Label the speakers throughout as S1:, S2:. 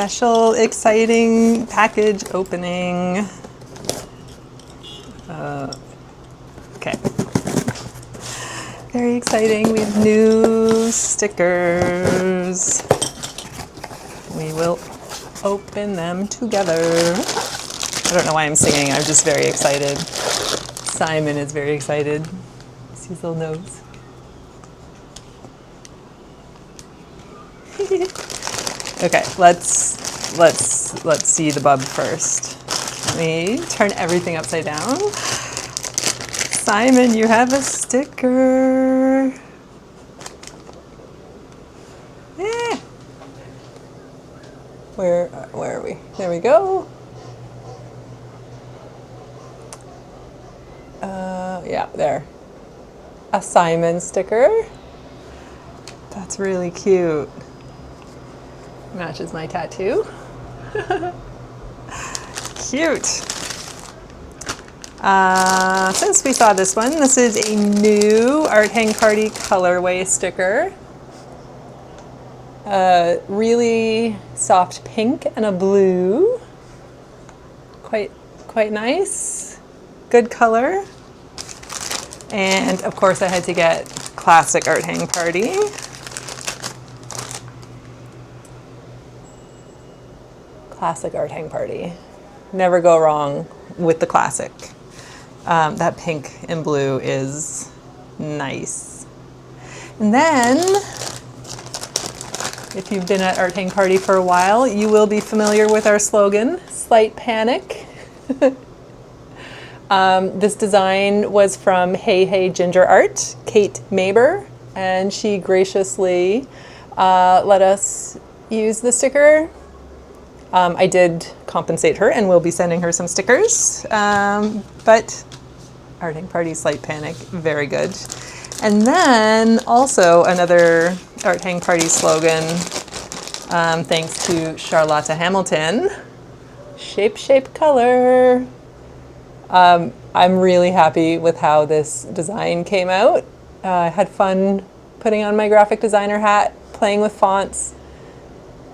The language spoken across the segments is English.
S1: special, exciting package opening. Okay. Very exciting. We have new stickers. We will open them together. I don't know why I'm singing. I'm just very excited. Simon is very excited. See his little nose. Okay, let's see the bub first. Let me turn everything upside down. Simon, you have a sticker. Yeah. Where are we? There we go. Yeah, there. A Simon sticker. That's really cute. Matches my tattoo. Cute. Since we saw this one, this is a new Art Hang Party colorway sticker. Really soft pink and a blue. Quite nice. Good color. And of course I had to get classic Art Hang Party. Classic Art Hang Party. Never go wrong with the classic. That pink and blue is nice. And then, if you've been at Art Hang Party for a while, you will be familiar with our slogan, Slight Panic. This design was from Hey Hey Ginger Art, Kate Maber, and she graciously let us use the sticker. I did compensate her and will be sending her some stickers, but Art Hang Party Slight Panic, very good. And then also another Art Hang Party slogan, thanks to Charlotta Hamilton, Shape, Shape, Color. I'm really happy with how this design came out. I had fun putting on my graphic designer hat, playing with fonts,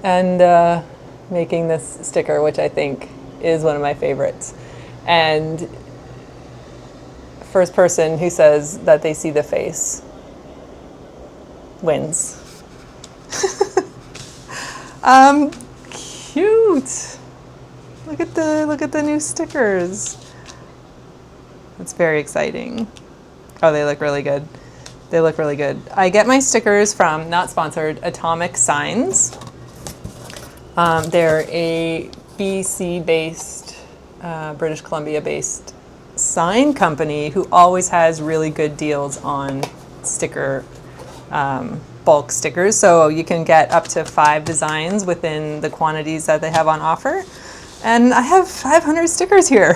S1: and making this sticker, which I think is one of my favorites. And first person who says that they see the face wins. Cute. Look at the new stickers. It's very exciting. Oh, they look really good. They look really good. I get my stickers from, not sponsored, Atomic Signs. They're a BC-based, British Columbia-based sign company who always has really good deals on sticker, bulk stickers. So you can get up to 5 designs within the quantities that they have on offer. And I have 500 stickers here.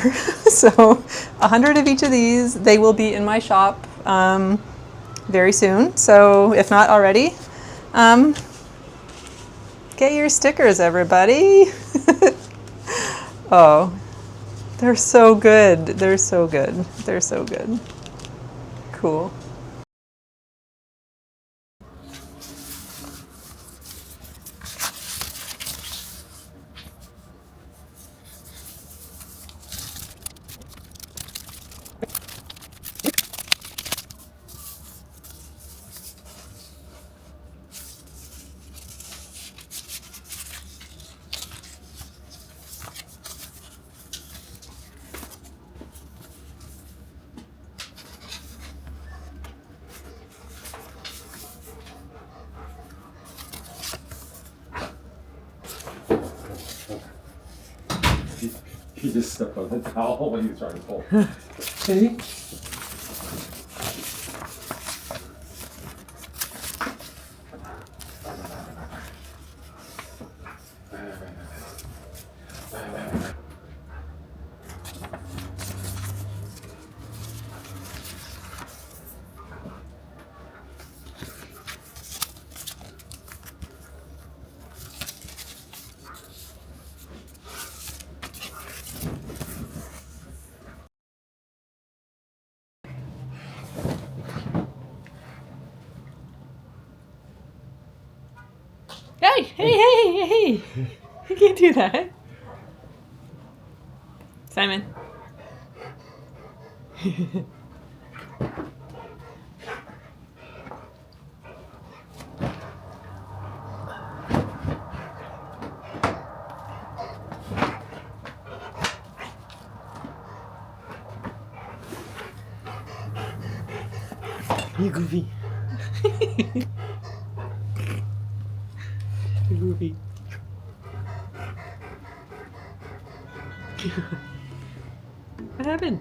S1: So 100 of each of these, they will be in my shop very soon. So if not already, get your stickers, everybody. Oh, they're so good. They're so good. They're so good. Cool.
S2: He just stepped on the towel when he was trying to pull. See?
S1: Hey, hey, hey, hey, hey.
S3: You can't do that. Simon. You goofy. You goofy. What happened?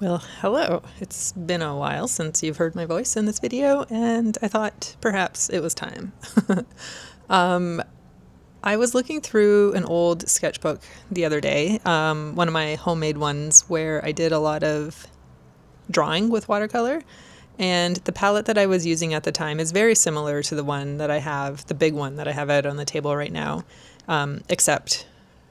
S1: Well, hello. It's been a while since you've heard my voice in this video, and I thought perhaps it was time. I was looking through an old sketchbook the other day, one of my homemade ones where I did a lot of drawing with watercolor, and the palette that I was using at the time is very similar to the one that I have, the big one that I have out on the table right now, except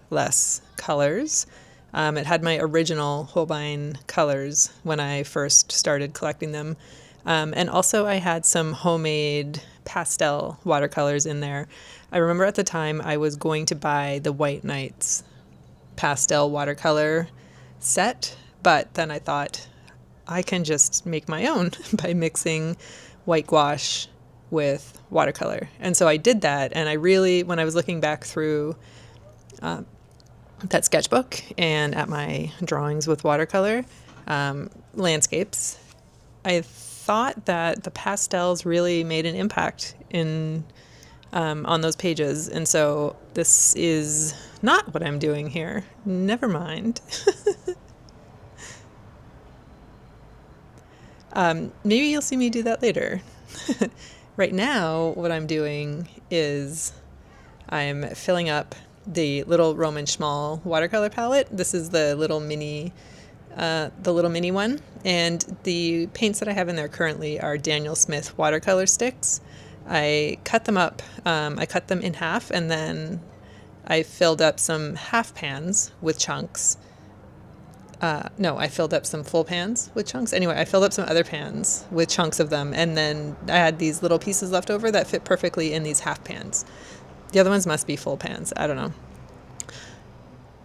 S1: less colors. It had my original Holbein colors when I first started collecting them. And also I had some homemade pastel watercolors in there. I remember at the time I was going to buy the White Nights pastel watercolor set, but then I thought I can just make my own by mixing white gouache with watercolor. And so I did that, and I really, when I was looking back through that sketchbook and at my drawings with watercolor, landscapes, I thought that the pastels really made an impact in on those pages. And so this is not what I'm doing here. Never mind. Maybe you'll see me do that later. Right now, what I'm doing is I'm filling up the little Roman Schmal watercolor palette. This is the little mini one, and the paints that I have in there currently are Daniel Smith watercolor sticks. I cut them up. I cut them in half, and then I filled up some half pans with chunks. No, I filled up some full pans with chunks. Anyway, I filled up some other pans with chunks of them, and then I had these little pieces left over that fit perfectly in these half pans. The other ones must be full pans. I don't know.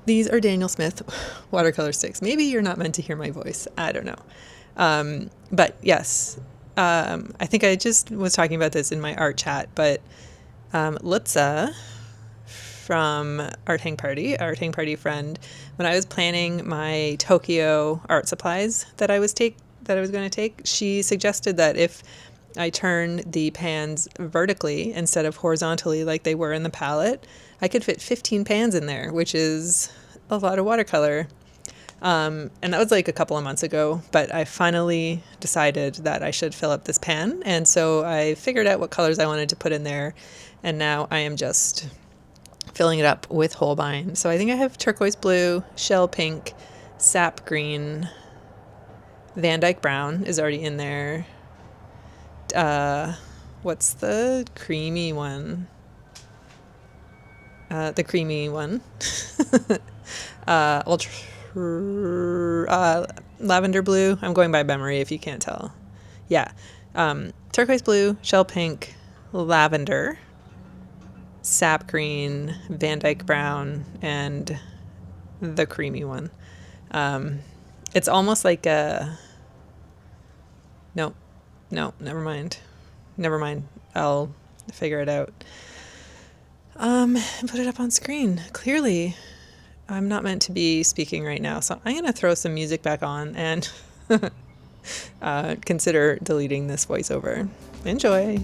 S1: These are Daniel Smith watercolor sticks. Maybe you're not meant to hear my voice. I don't know. But yes, I think I just was talking about this in my art chat, but Lutza from Art Hang Party friend, when I was planning my Tokyo art supplies that I was going to take, she suggested that if I turn the pans vertically instead of horizontally like they were in the palette, I could fit 15 pans in there, which is a lot of watercolor. And that was like a couple of months ago, but I finally decided that I should fill up this pan. And so I figured out what colors I wanted to put in there. And now I am just filling it up with Holbein. So I think I have turquoise blue, shell pink, sap green, Van Dyke brown is already in there. What's the creamy one? The creamy one. Lavender blue. I'm going by memory if you can't tell. Yeah. Turquoise blue, shell pink, lavender, sap green, Van Dyke brown, and the creamy one. It's almost like a... No, never mind. I'll figure it out. And put it up on screen. Clearly, I'm not meant to be speaking right now, so I'm going to throw some music back on and consider deleting this voiceover. Enjoy!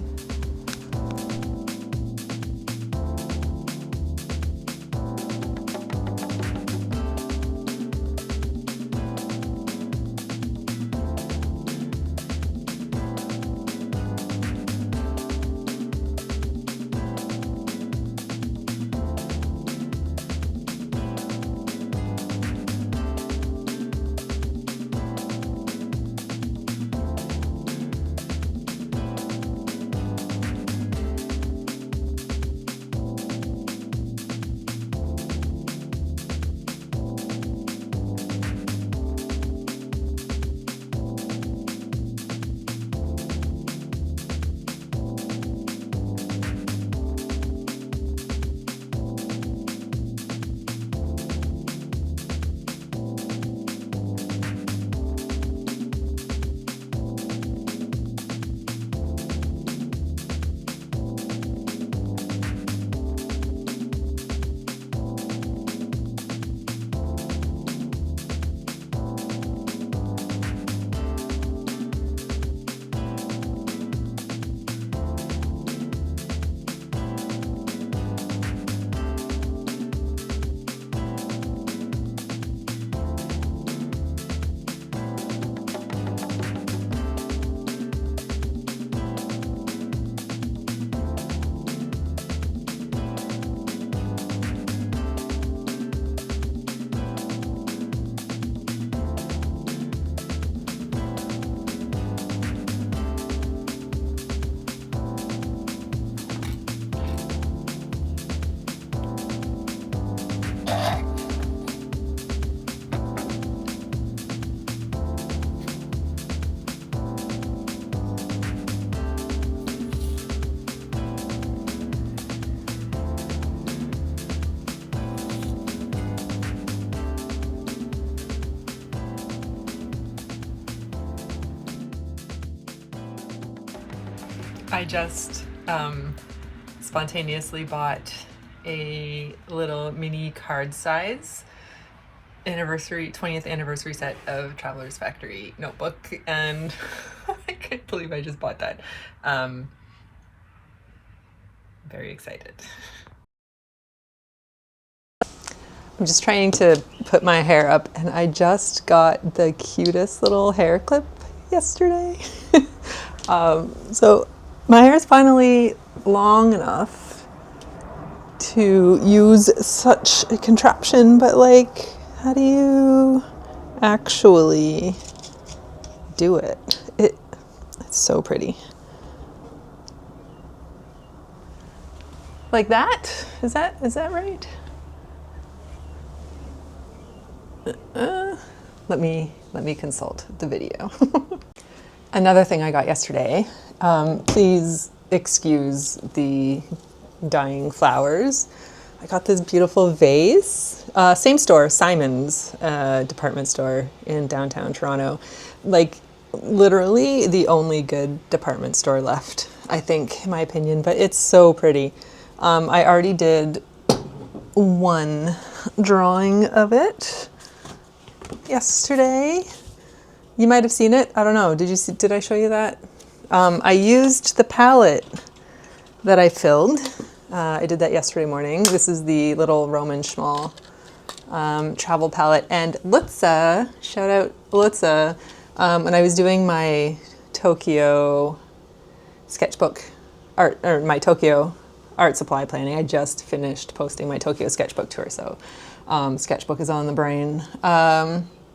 S1: I just spontaneously bought a little mini card size 20th anniversary set of Traveler's Factory notebook, and I can't believe I just bought that. Very excited. I'm just trying to put my hair up, and I just got the cutest little hair clip yesterday. So my hair is finally long enough to use such a contraption, but like, how do you actually do it? It's so pretty. Like that? Is that right? Let me consult the video. Another thing I got yesterday, please excuse the dying flowers. I got this beautiful vase. Same store, Simon's department store in downtown Toronto. Like literally the only good department store left, I think, in my opinion, but it's so pretty. I already did one drawing of it yesterday. You might have seen it. I don't know. Did I show you that? I used the palette that I filled. I did that yesterday morning. This is the little Roman Schmall travel palette. And Lutza, shout out Lutza, when I was doing my Tokyo sketchbook art, or my Tokyo art supply planning, I just finished posting my Tokyo sketchbook tour, so sketchbook is on the brain.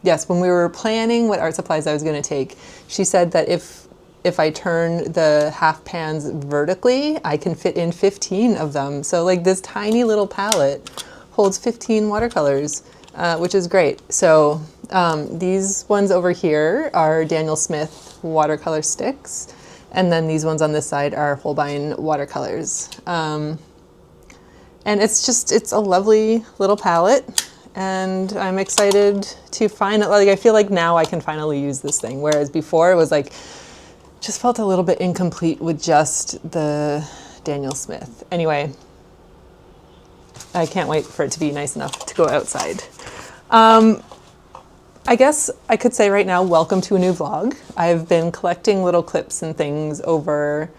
S1: Yes, when we were planning what art supplies I was going to take, she said that if I turn the half pans vertically, I can fit in 15 of them. So like this tiny little palette holds 15 watercolors, which is great. So these ones over here are Daniel Smith watercolor sticks. And then these ones on this side are Holbein watercolors. And it's a lovely little palette. And I'm excited to find it. Like, I feel like now I can finally use this thing. Whereas before it was like, just felt a little bit incomplete with just the Daniel Smith. Anyway, I can't wait for it to be nice enough to go outside. I guess I could say right now, welcome to a new vlog. I've been collecting little clips and things over,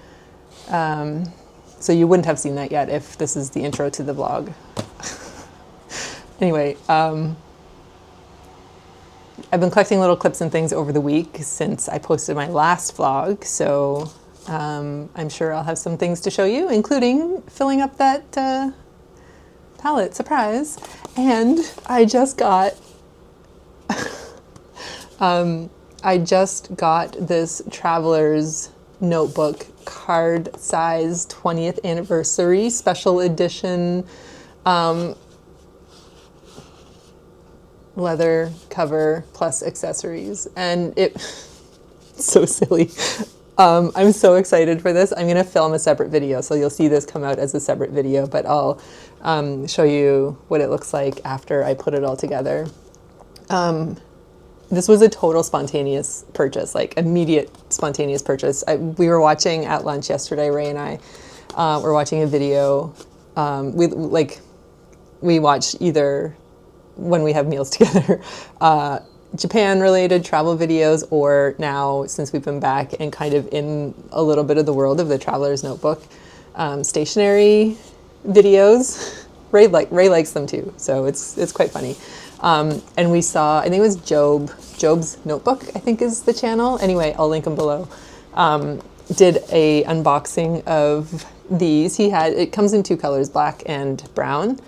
S1: so you wouldn't have seen that yet if this is the intro to the vlog. Anyway, I've been collecting little clips and things over the week since I posted my last vlog, so I'm sure I'll have some things to show you, including filling up that palette, surprise. And I just got this Traveler's Notebook card size 20th anniversary special edition leather cover plus accessories, and it's so silly. I'm so excited for this. I'm gonna film a separate video, so you'll see this come out as a separate video, but I'll show you what it looks like after I put it all together. This was a total spontaneous purchase, like immediate spontaneous purchase. We were watching at lunch yesterday, Ray and I were watching a video. We watch either when we have meals together, Japan related travel videos, or now since we've been back and kind of in a little bit of the world of the Traveler's Notebook, stationery videos. Ray likes them too, so it's quite funny. And we saw, I think it was Job's Notebook, I think is the channel. Anyway, I'll link them below. Did a unboxing of these. It comes in two colors, black and brown.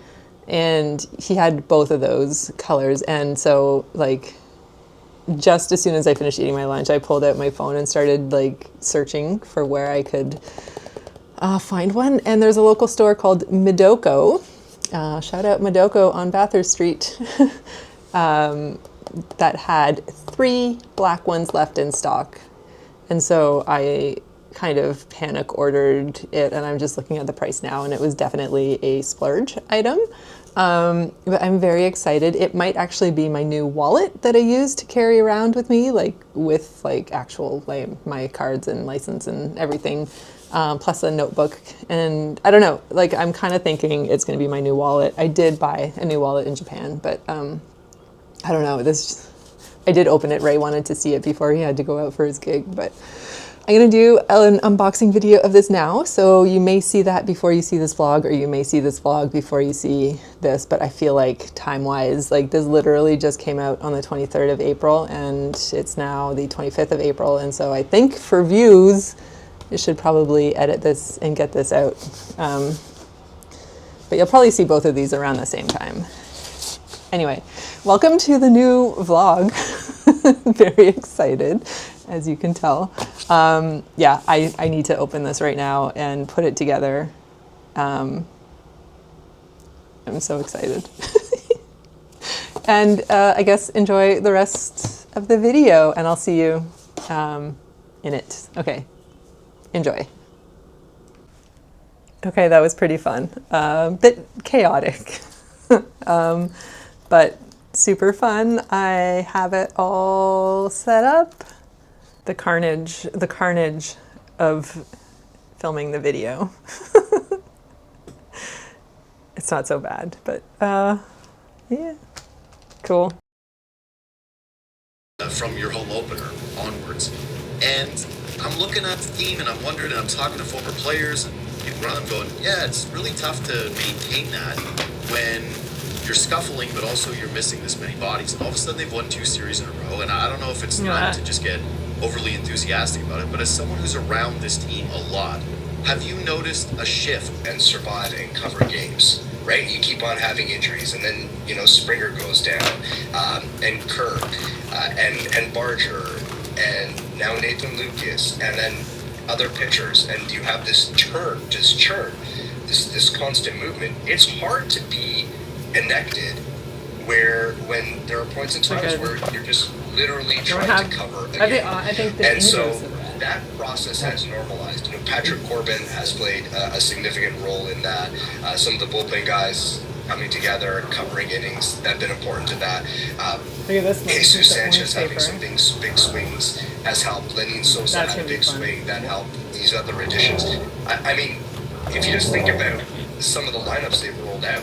S1: And he had both of those colors. And so like, just as soon as I finished eating my lunch, I pulled out my phone and started like searching for where I could find one. And there's a local store called Midoco. Shout out Midoco on Bathurst Street. That had 3 black ones left in stock. And so I kind of panic ordered it, and I'm just looking at the price now, and it was definitely a splurge item. But I'm very excited. It might actually be my new wallet that I use to carry around with me, like with like actual like my cards and license and everything, plus a notebook. And I don't know, like I'm kind of thinking it's going to be my new wallet. I did buy a new wallet in Japan, but I don't know. I did open it. Ray wanted to see it before he had to go out for his gig, but I'm going to do an unboxing video of this now, so you may see that before you see this vlog, or you may see this vlog before you see this, but I feel like time-wise, like this literally just came out on the 23rd of April, and it's now the 25th of April, and so I think for views, I should probably edit this and get this out. But you'll probably see both of these around the same time. Anyway, welcome to the new vlog. Very excited, as you can tell. Yeah, I need to open this right now and put it together. I'm so excited. And I guess enjoy the rest of the video, and I'll see you in it. Okay, enjoy. Okay, that was pretty fun. Bit chaotic, but super fun. I have it all set up. The carnage of filming the video. It's not so bad, but yeah, cool.
S4: From your home opener onwards, and I'm looking at the theme and I'm wondering, and I'm talking to former players, and I'm going, yeah, it's really tough to maintain that when you're scuffling, but also you're missing this many bodies. And all of a sudden they've won 2 series in a row, and I don't know if it's not to just get overly enthusiastic about it, but as someone who's around this team a lot, have you noticed a shift?
S5: And survive and cover games, right? You keep on having injuries, and then, you know, Springer goes down, and Kirk, and Barger, and now Nathan Lucas, and then other pitchers, and you have this churn, this constant movement. It's hard to be connected when there are points in times where you're just literally trying to cover a game.
S3: I think the
S5: And so
S3: inverse of that.
S5: that process has normalized. You know, Patrick Corbin has played a significant role in that. Some of the bullpen guys coming together, covering innings, that have been important to that.
S3: Look at this one.
S5: Jesus Sanchez having some big swings has helped. Lenny Sosa
S3: That's
S5: had a
S3: gonna be
S5: big
S3: fun.
S5: swing that helped. These other additions. I mean, if you just think about some of the lineups they've rolled out,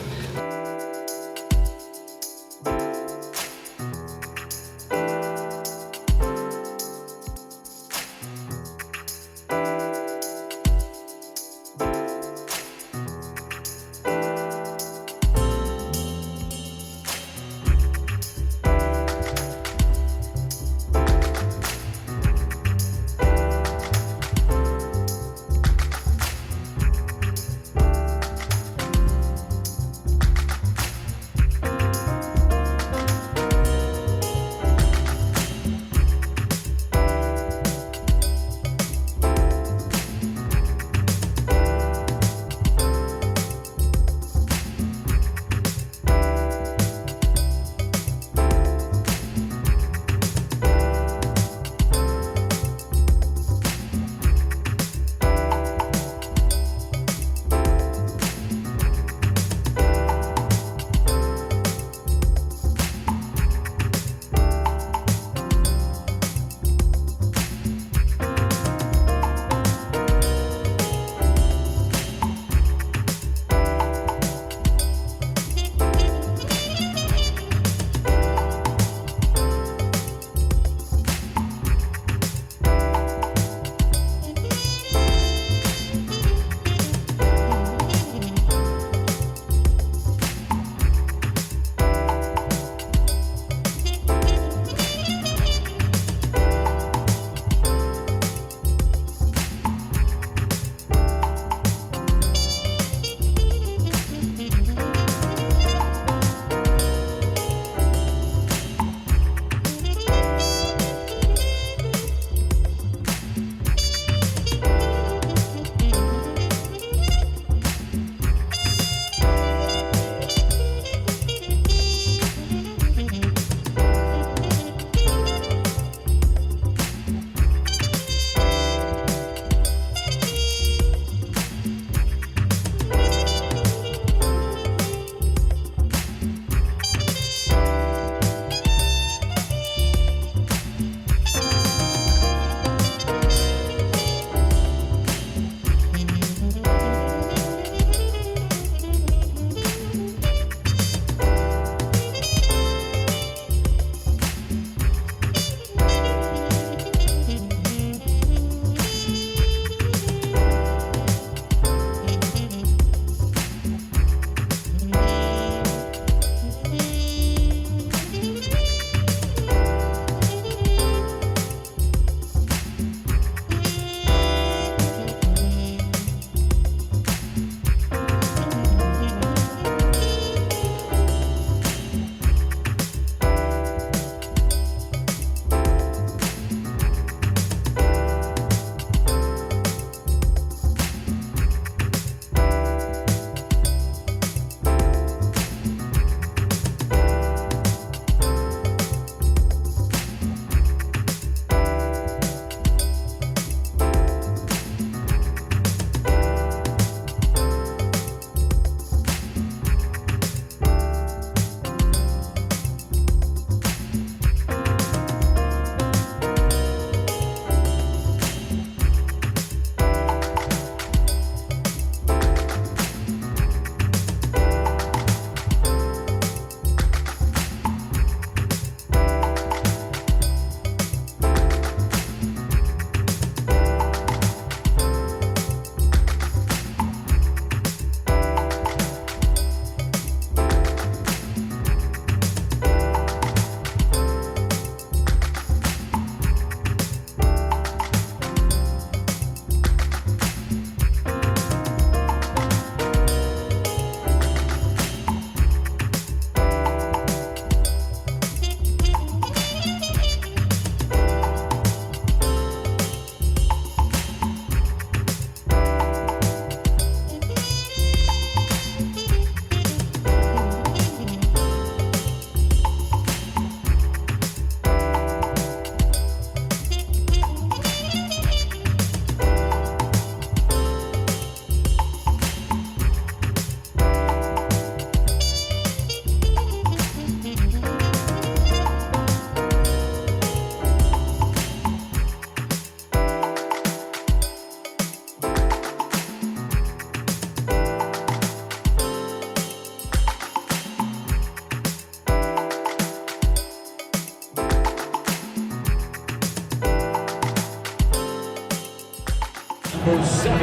S2: Number 7,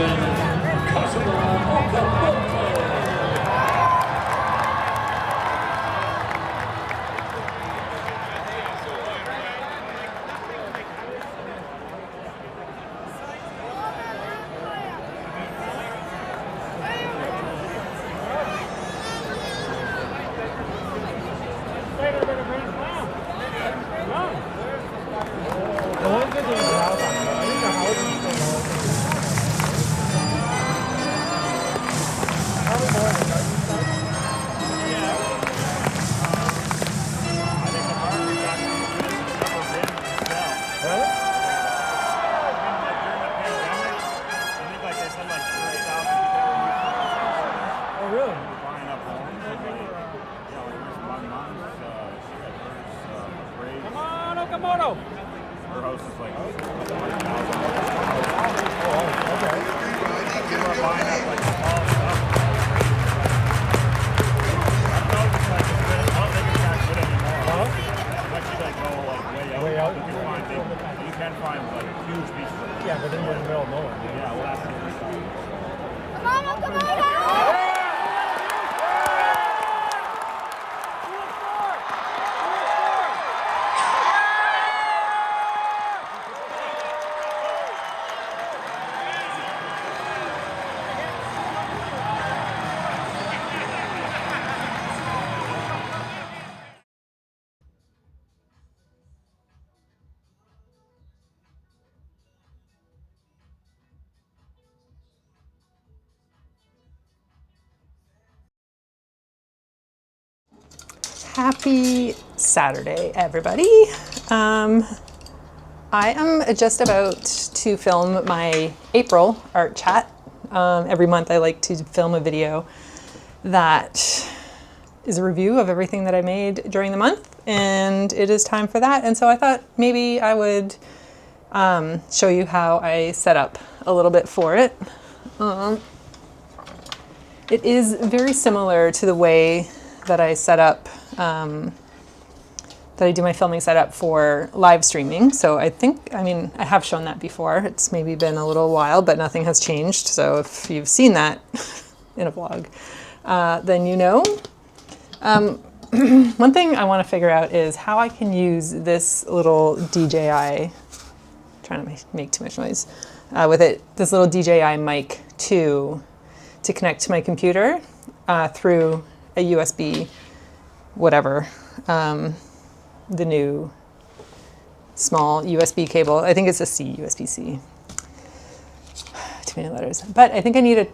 S2: customer of the book.
S6: Her house is like 100,000. People are buying up like small stuff. I don't think it's that good anymore. Unless you like go like way out. You can find like huge pieces of it.
S7: Yeah, but then you're in the middle of nowhere.
S6: Yeah, well that's the other side.
S8: Come on!
S1: Happy Saturday, everybody. I am just about to film my April art chat. Every month I like to film a video that is a review of everything that I made during the month, and it is time for that. And so I thought maybe I would show you how I set up a little bit for it. It is very similar to the way that I set up that I do my filming setup for live streaming. So I have shown that before. It's maybe been a little while, but nothing has changed. So if you've seen that in a vlog, then you know. One thing I want to figure out is how I can use this little DJI, trying to make too much noise, this little DJI mic to connect to my computer through a USB whatever, the new small USB cable. I think it's a C, USB-C. Too many letters. But I think I need a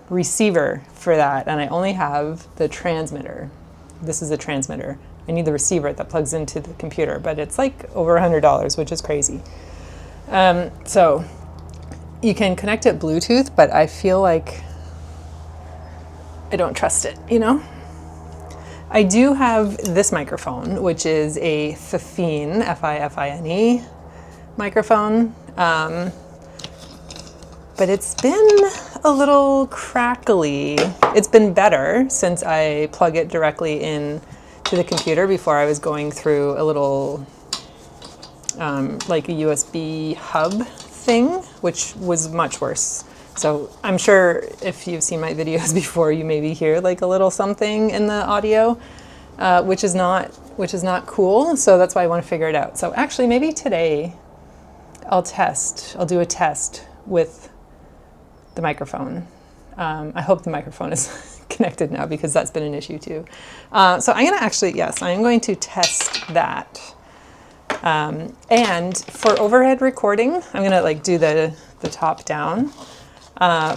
S1: receiver for that, and I only have the transmitter. This is a transmitter. I need the receiver that plugs into the computer, but it's like over $100, which is crazy. So you can connect it Bluetooth, but I feel like I don't trust it, you know? I do have this microphone, which is a Fifine, F-I-F-I-N-E microphone, but it's been a little crackly. It's been better since I plug it directly in to the computer. Before I was going through a little, like a USB hub thing, which was much worse. So I'm sure if you've seen my videos before, you maybe hear like a little something in the audio, which is not cool. So that's why I want to figure it out. So actually, maybe today I'll do a test with the microphone. I hope the microphone is connected now, because that's been an issue too. So I'm going to test that. And for overhead recording, I'm gonna like do the top down.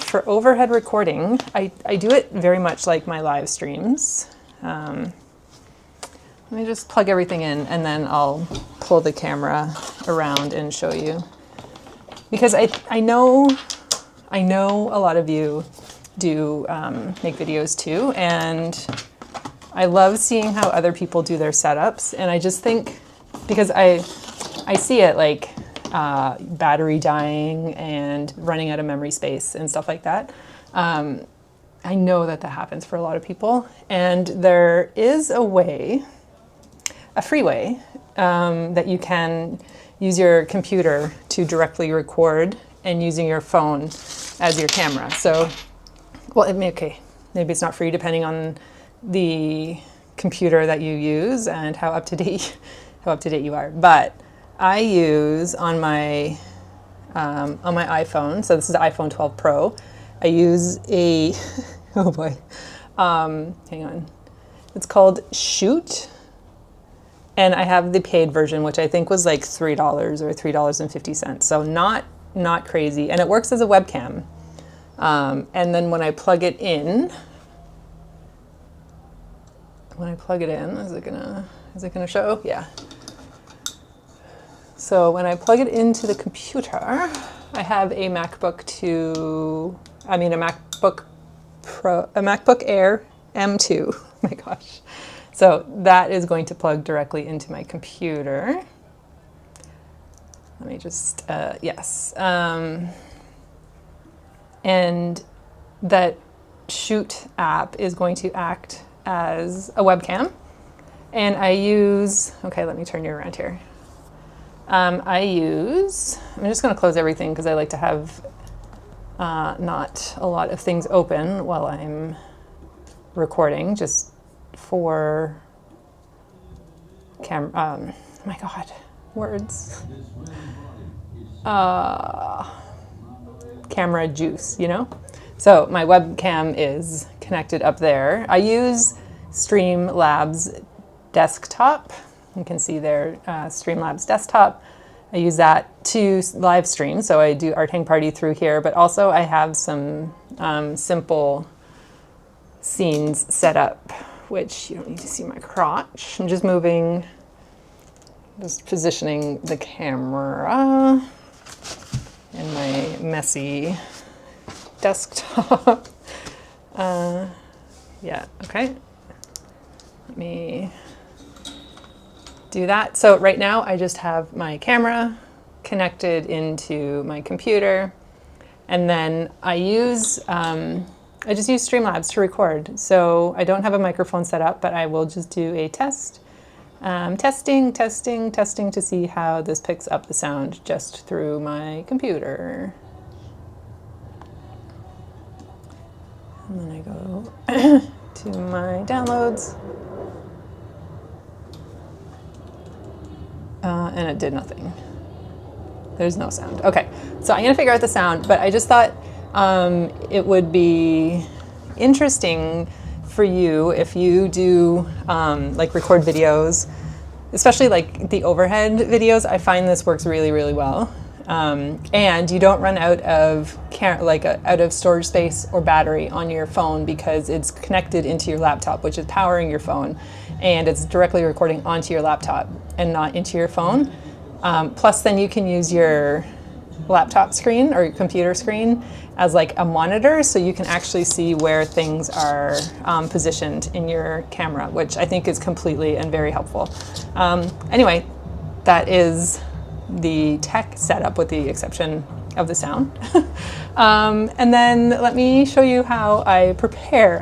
S1: For overhead recording, I do it very much like my live streams. Let me just plug everything in, and then I'll pull the camera around and show you. Because I know a lot of you do make videos too, and I love seeing how other people do their setups. And I just think, because I see it like battery dying and running out of memory space and stuff like that. I know that happens for a lot of people, and there is a free way that you can use your computer to directly record and using your phone as your camera. So, well, okay, maybe it's not for you depending on the computer that you use and how up to date you are. But I use on my iPhone. So this is the iPhone 12 Pro. I use a oh boy, hang on. It's called Shoot. And I have the paid version, which I think was like $3 or $3.50. So not crazy. And it works as a webcam. And then when I plug it in, is it gonna show? Yeah. So when I plug it into the computer, I have a MacBook Air M2. Oh my gosh. So that is going to plug directly into my computer. Let me just, yes. And that Shoot app is going to act as a webcam. And I use, okay, let me turn you around here. I'm just going to close everything because I like to have not a lot of things open while I'm recording, just for camera. Oh my God, words. Camera juice, you know? So my webcam is connected up there. I use Streamlabs desktop. You can see there, Streamlabs desktop. I use that to live stream. So I do Art Hang Party through here, but also I have some simple scenes set up, which you don't need to see my crotch. I'm just positioning the camera in my messy desktop. Yeah, okay. Let me do that. So right now I just have my camera connected into my computer, and then I just use Streamlabs to record. So I don't have a microphone set up, but I will just do a test. Testing to see how this picks up the sound just through my computer. And then I go to my downloads. And it did nothing. There's no sound. Okay, so I'm gonna figure out the sound, but I just thought it would be interesting for you if you do like record videos, especially like the overhead videos. I find this works really, really well. And you don't run out of out of storage space or battery on your phone because it's connected into your laptop, which is powering your phone, and it's directly recording onto your laptop and not into your phone. Plus then you can use your laptop screen or your computer screen as like a monitor, so you can actually see where things are positioned in your camera, which I think is completely and very helpful. Anyway, that is the tech setup with the exception of the sound. And then let me show you how I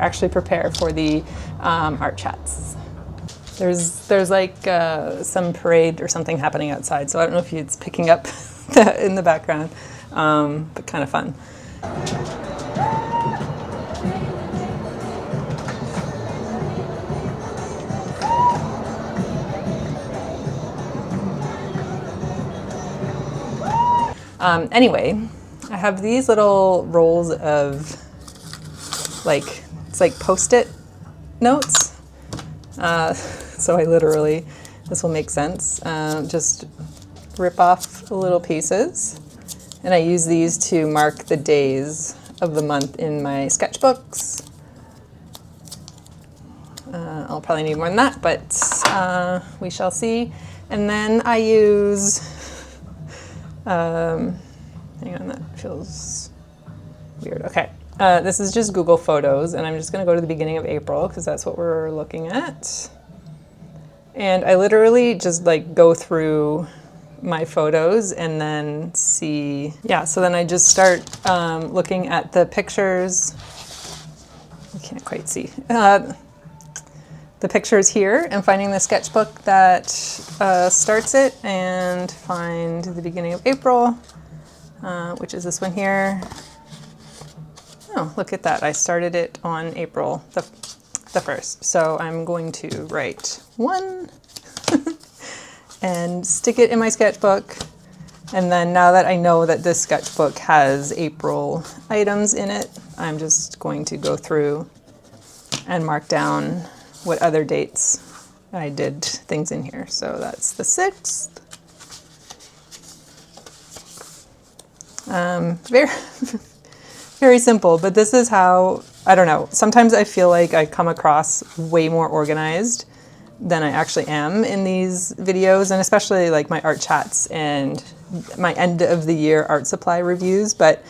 S1: actually prepare for the art chats. There's like some parade or something happening outside, so I don't know if it's picking up in the background, but kind of fun. Anyway, I have these little rolls of it's like Post-it notes. So I literally, this will make sense, just rip off little pieces. And I use these to mark the days of the month in my sketchbooks. I'll probably need more than that, but we shall see. And then I use, hang on, that feels weird. Okay, this is just Google Photos, and I'm just gonna go to the beginning of April because that's what we're looking at. And I literally just like go through my photos and then see, yeah, so then I just start looking at the pictures. I can't quite see. The pictures here and finding the sketchbook that starts it, and find the beginning of April. which is this one here. Oh, look at that. I started it on April the 1st. So I'm going to write 1 and stick it in my sketchbook. And then now that I know that this sketchbook has April items in it, I'm just going to go through and mark down what other dates I did things in here. So that's the 6th. Very, very simple, but this is how, I don't know, sometimes I feel like I come across way more organized than I actually am in these videos, and especially like my art chats and my end of the year art supply reviews. But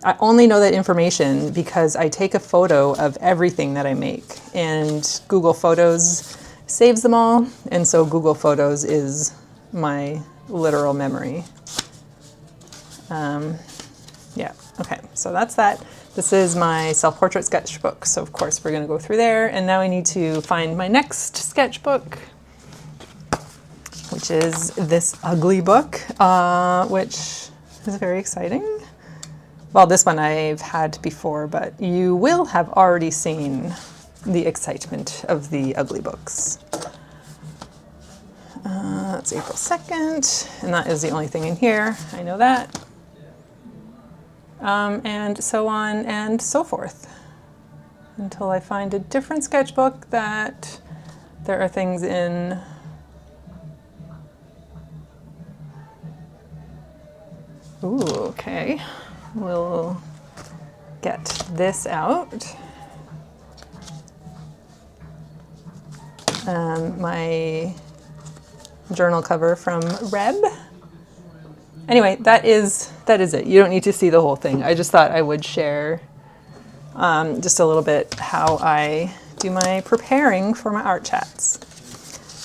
S1: I only know that information because I take a photo of everything that I make, and Google Photos saves them all. And so Google Photos is my literal memory. Yeah, okay, so that's that. This is my self-portrait sketchbook. So of course we're gonna go through there, and now I need to find my next sketchbook, which is this Uglybook, which is very exciting. Well, this one I've had before, but you will have already seen the excitement of the Uglybooks. That's April 2nd, and that is the only thing in here. I know that. And so on and so forth, until I find a different sketchbook that there are things in. Ooh, okay. We'll get this out. My journal cover from Reb. Anyway, that is it. You don't need to see the whole thing. I just thought I would share just a little bit how I do my preparing for my art chats.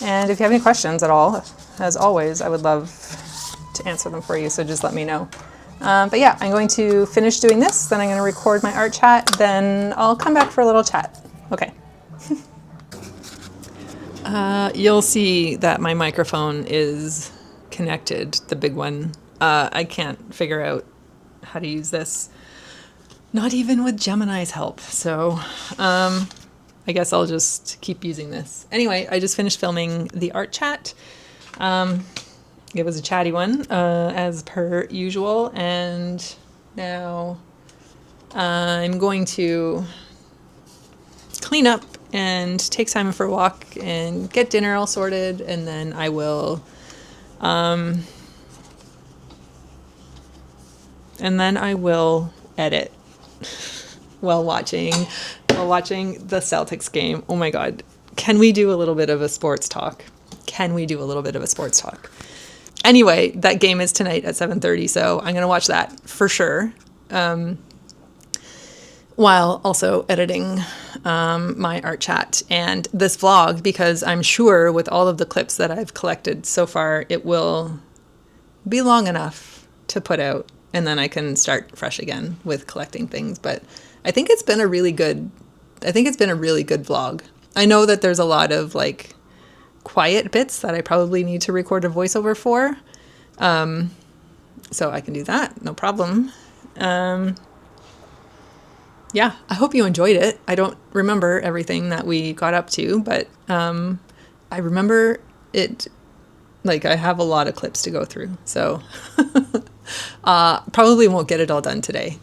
S1: And if you have any questions at all, as always, I would love to answer them for you, so just let me know. But yeah, I'm going to finish doing this, then I'm going to record my art chat, then I'll come back for a little chat. Okay. You'll see that my microphone is connected, the big one. I can't figure out how to use this, not even with Gemini's help. So I guess I'll just keep using this. Anyway, I just finished filming the art chat. It was a chatty one, as per usual. And now I'm going to clean up and take Simon for a walk and get dinner all sorted. And then I will... edit while watching the Celtics game. Oh my God. Can we do a little bit of a sports talk? Anyway, that game is tonight at 7:30, so I'm going to watch that for sure. While also editing my art chat and this vlog, because I'm sure with all of the clips that I've collected so far, it will be long enough to put out, and then I can start fresh again with collecting things. But I think it's been a really good vlog. I know that there's a lot of like quiet bits that I probably need to record a voiceover for. So I can do that, no problem. Yeah, I hope you enjoyed it. I don't remember everything that we got up to, but I remember it, like I have a lot of clips to go through. So probably won't get it all done today.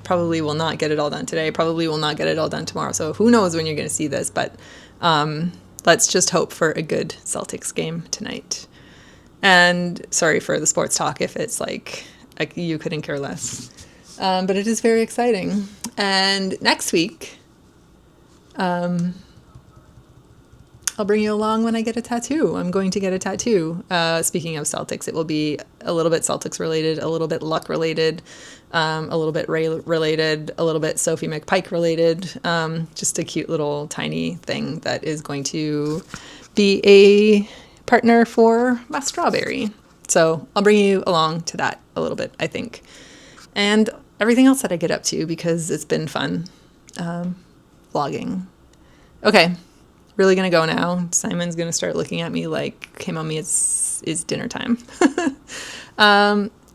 S1: Probably will not get it all done today. Probably will not get it all done tomorrow. So who knows when you're going to see this, but let's just hope for a good Celtics game tonight. And sorry for the sports talk if it's like you couldn't care less. But it is very exciting. And next week, I'll bring you along when I get a tattoo. I'm going to get a tattoo. Speaking of Celtics, it will be a little bit Celtics related, a little bit luck related, a little bit Ray related, a little bit Sophie McPike related. Just a cute little tiny thing that is going to be a partner for my strawberry. So I'll bring you along to that a little bit, I think. And everything else that I get up to, because it's been fun vlogging. Okay, really gonna go now. Simon's gonna start looking at me like, okay, mommy, it's dinner time.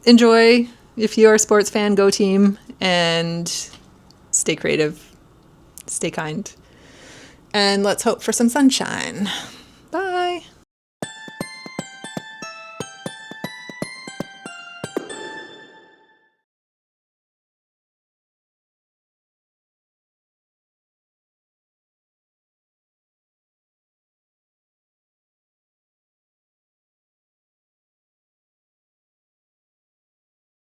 S1: Enjoy If you're a sports fan, go team, and stay creative, stay kind, and let's hope for some sunshine.